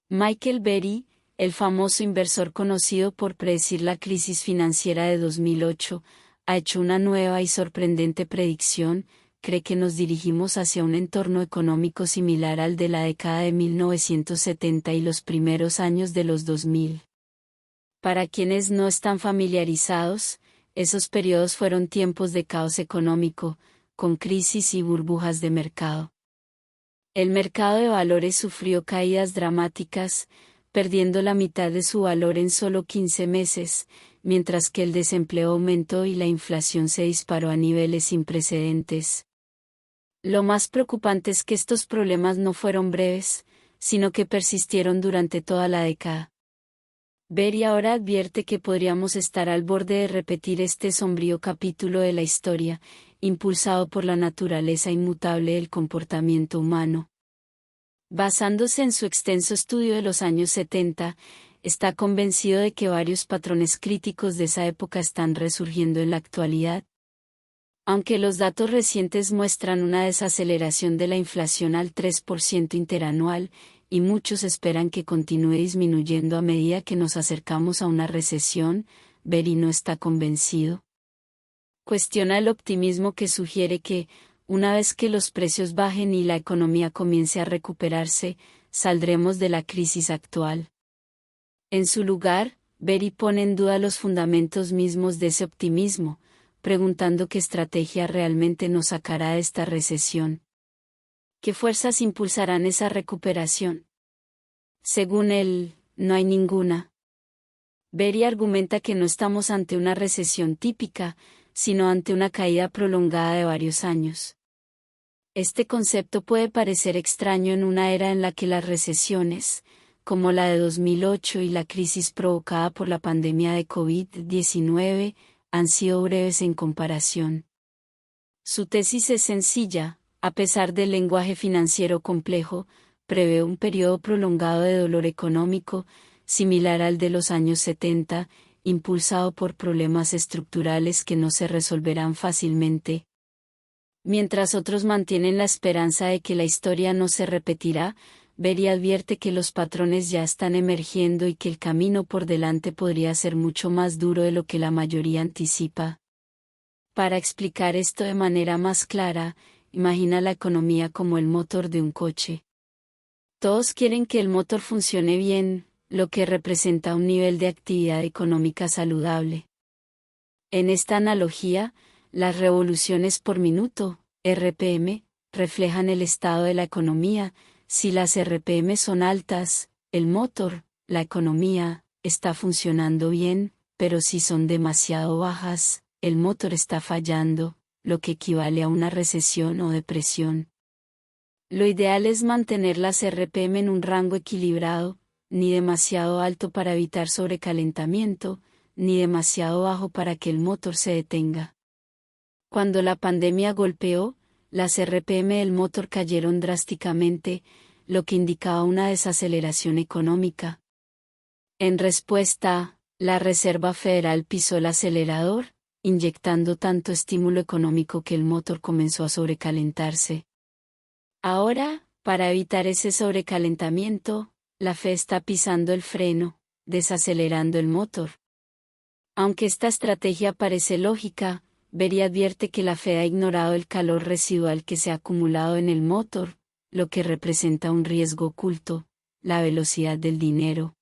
Michael Burry, el famoso inversor conocido por predecir la crisis financiera de 2008, ha hecho una nueva y sorprendente predicción. Cree que nos dirigimos hacia un entorno económico similar al de la década de 1970 y los primeros años de los 2000. Para quienes no están familiarizados, esos periodos fueron tiempos de caos económico, con crisis y burbujas de mercado. El mercado de valores sufrió caídas dramáticas, perdiendo la mitad de su valor en solo 15 meses, mientras que el desempleo aumentó y la inflación se disparó a niveles sin precedentes. Lo más preocupante es que estos problemas no fueron breves, sino que persistieron durante toda la década. Burry ahora advierte que podríamos estar al borde de repetir este sombrío capítulo de la historia, impulsado por la naturaleza inmutable del comportamiento humano. Basándose en su extenso estudio de los años 70, está convencido de que varios patrones críticos de esa época están resurgiendo en la actualidad. Aunque los datos recientes muestran una desaceleración de la inflación al 3% interanual, y muchos esperan que continúe disminuyendo a medida que nos acercamos a una recesión, Burry no está convencido. Cuestiona el optimismo que sugiere que, una vez que los precios bajen y la economía comience a recuperarse, saldremos de la crisis actual. En su lugar, Burry pone en duda los fundamentos mismos de ese optimismo, preguntando qué estrategia realmente nos sacará de esta recesión. ¿Qué fuerzas impulsarán esa recuperación? Según él, no hay ninguna. Burry argumenta que no estamos ante una recesión típica, sino ante una caída prolongada de varios años. Este concepto puede parecer extraño en una era en la que las recesiones, como la de 2008 y la crisis provocada por la pandemia de COVID-19, han sido breves en comparación. Su tesis es sencilla, a pesar del lenguaje financiero complejo, prevé un periodo prolongado de dolor económico, similar al de los años 70, impulsado por problemas estructurales que no se resolverán fácilmente. Mientras otros mantienen la esperanza de que la historia no se repetirá, Burry advierte que los patrones ya están emergiendo y que el camino por delante podría ser mucho más duro de lo que la mayoría anticipa. Para explicar esto de manera más clara, imagina la economía como el motor de un coche. Todos quieren que el motor funcione bien, lo que representa un nivel de actividad económica saludable. En esta analogía, las revoluciones por minuto, RPM, reflejan el estado de la economía. Si las RPM son altas, el motor, la economía, está funcionando bien, pero si son demasiado bajas, el motor está fallando, lo que equivale a una recesión o depresión. Lo ideal es mantener las RPM en un rango equilibrado, ni demasiado alto para evitar sobrecalentamiento, ni demasiado bajo para que el motor se detenga. Cuando la pandemia golpeó, las RPM del motor cayeron drásticamente, lo que indicaba una desaceleración económica. En respuesta, la Reserva Federal pisó el acelerador, inyectando tanto estímulo económico que el motor comenzó a sobrecalentarse. Ahora, para evitar ese sobrecalentamiento, la Fed está pisando el freno, desacelerando el motor. Aunque esta estrategia parece lógica, Burry advierte que la Fed ha ignorado el calor residual que se ha acumulado en el motor, lo que representa un riesgo oculto, la velocidad del dinero.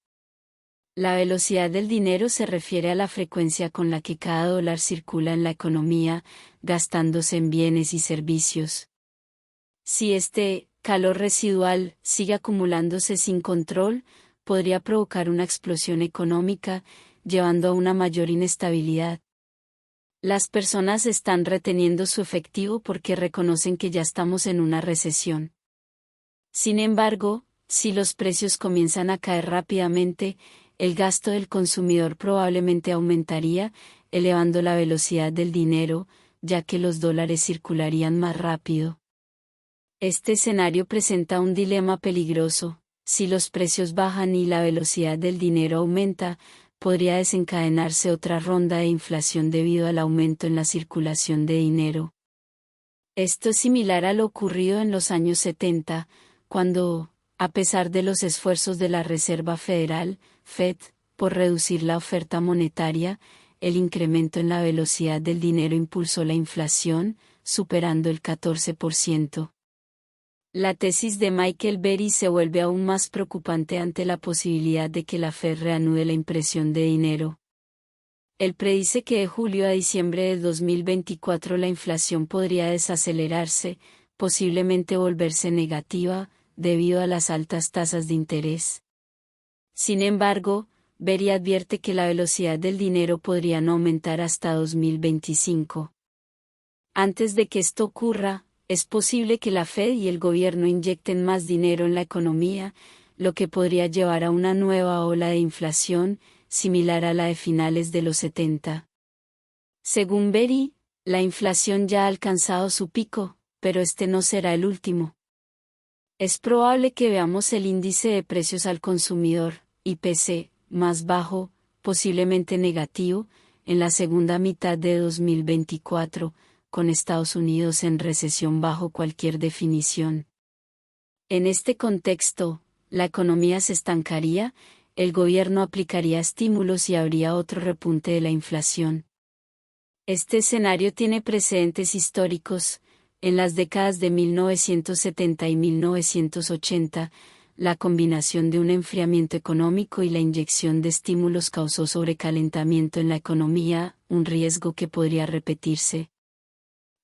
La velocidad del dinero se refiere a la frecuencia con la que cada dólar circula en la economía, gastándose en bienes y servicios. Si este calor residual sigue acumulándose sin control, podría provocar una explosión económica, llevando a una mayor inestabilidad. Las personas están reteniendo su efectivo porque reconocen que ya estamos en una recesión. Sin embargo, si los precios comienzan a caer rápidamente, el gasto del consumidor probablemente aumentaría, elevando la velocidad del dinero, ya que los dólares circularían más rápido. Este escenario presenta un dilema peligroso. Si los precios bajan y la velocidad del dinero aumenta, podría desencadenarse otra ronda de inflación debido al aumento en la circulación de dinero. Esto es similar a lo ocurrido en los años 70, cuando, A pesar de los esfuerzos de la Reserva Federal, Fed, por reducir la oferta monetaria, el incremento en la velocidad del dinero impulsó la inflación, superando el 14%. La tesis de Michael Burry se vuelve aún más preocupante ante la posibilidad de que la Fed reanude la impresión de dinero. Él predice que de julio a diciembre de 2024 la inflación podría desacelerarse, posiblemente volverse negativa, debido a las altas tasas de interés. Sin embargo, Burry advierte que la velocidad del dinero podría no aumentar hasta 2025. Antes de que esto ocurra, es posible que la Fed y el gobierno inyecten más dinero en la economía, lo que podría llevar a una nueva ola de inflación, similar a la de finales de los 70. Según Burry, la inflación ya ha alcanzado su pico, pero este no será el último. Es probable que veamos el índice de precios al consumidor, IPC, más bajo, posiblemente negativo, en la segunda mitad de 2024, con Estados Unidos en recesión bajo cualquier definición. En este contexto, la economía se estancaría, el gobierno aplicaría estímulos y habría otro repunte de la inflación. Este escenario tiene precedentes históricos. En las décadas de 1970 y 1980, la combinación de un enfriamiento económico y la inyección de estímulos causó sobrecalentamiento en la economía, un riesgo que podría repetirse.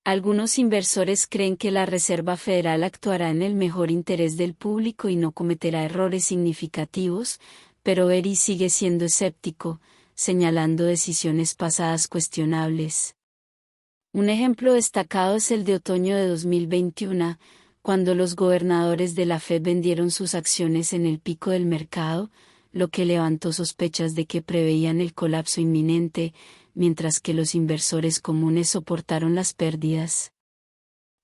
Algunos inversores creen que la Reserva Federal actuará en el mejor interés del público y no cometerá errores significativos, pero Burry sigue siendo escéptico, señalando decisiones pasadas cuestionables. Un ejemplo destacado es el de otoño de 2021, cuando los gobernadores de la Fed vendieron sus acciones en el pico del mercado, lo que levantó sospechas de que preveían el colapso inminente, mientras que los inversores comunes soportaron las pérdidas.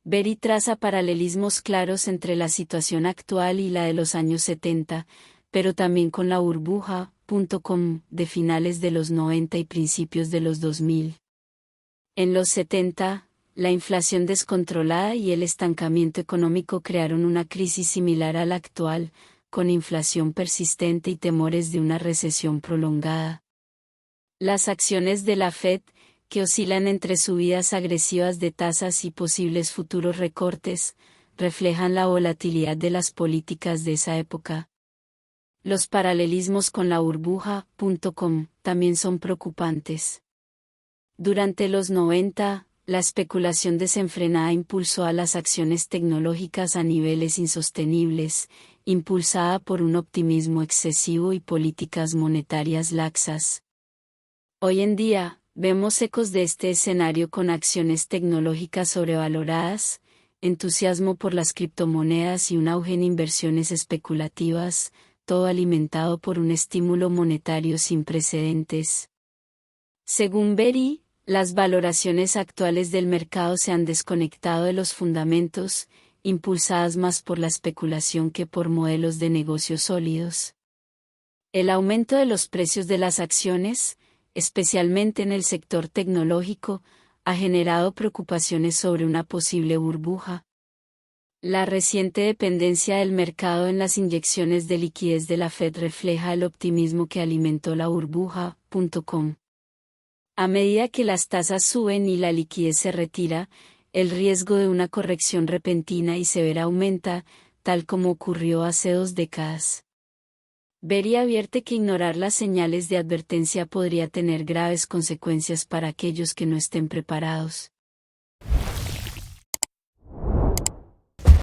Burry traza paralelismos claros entre la situación actual y la de los años 70, pero también con la burbuja.com de finales de los 90 y principios de los 2000. En los 70, la inflación descontrolada y el estancamiento económico crearon una crisis similar a la actual, con inflación persistente y temores de una recesión prolongada. Las acciones de la Fed, que oscilan entre subidas agresivas de tasas y posibles futuros recortes, reflejan la volatilidad de las políticas de esa época. Los paralelismos con la burbuja.com también son preocupantes. Durante los 90, la especulación desenfrenada impulsó a las acciones tecnológicas a niveles insostenibles, impulsada por un optimismo excesivo y políticas monetarias laxas. Hoy en día, vemos ecos de este escenario con acciones tecnológicas sobrevaloradas, entusiasmo por las criptomonedas y un auge en inversiones especulativas, todo alimentado por un estímulo monetario sin precedentes. Según Burry, las valoraciones actuales del mercado se han desconectado de los fundamentos, impulsadas más por la especulación que por modelos de negocios sólidos. El aumento de los precios de las acciones, especialmente en el sector tecnológico, ha generado preocupaciones sobre una posible burbuja. La reciente dependencia del mercado en las inyecciones de liquidez de la Fed refleja el optimismo que alimentó la burbuja.com. A medida que las tasas suben y la liquidez se retira, el riesgo de una corrección repentina y severa aumenta, tal como ocurrió hace 2 décadas. Burry advierte que ignorar las señales de advertencia podría tener graves consecuencias para aquellos que no estén preparados.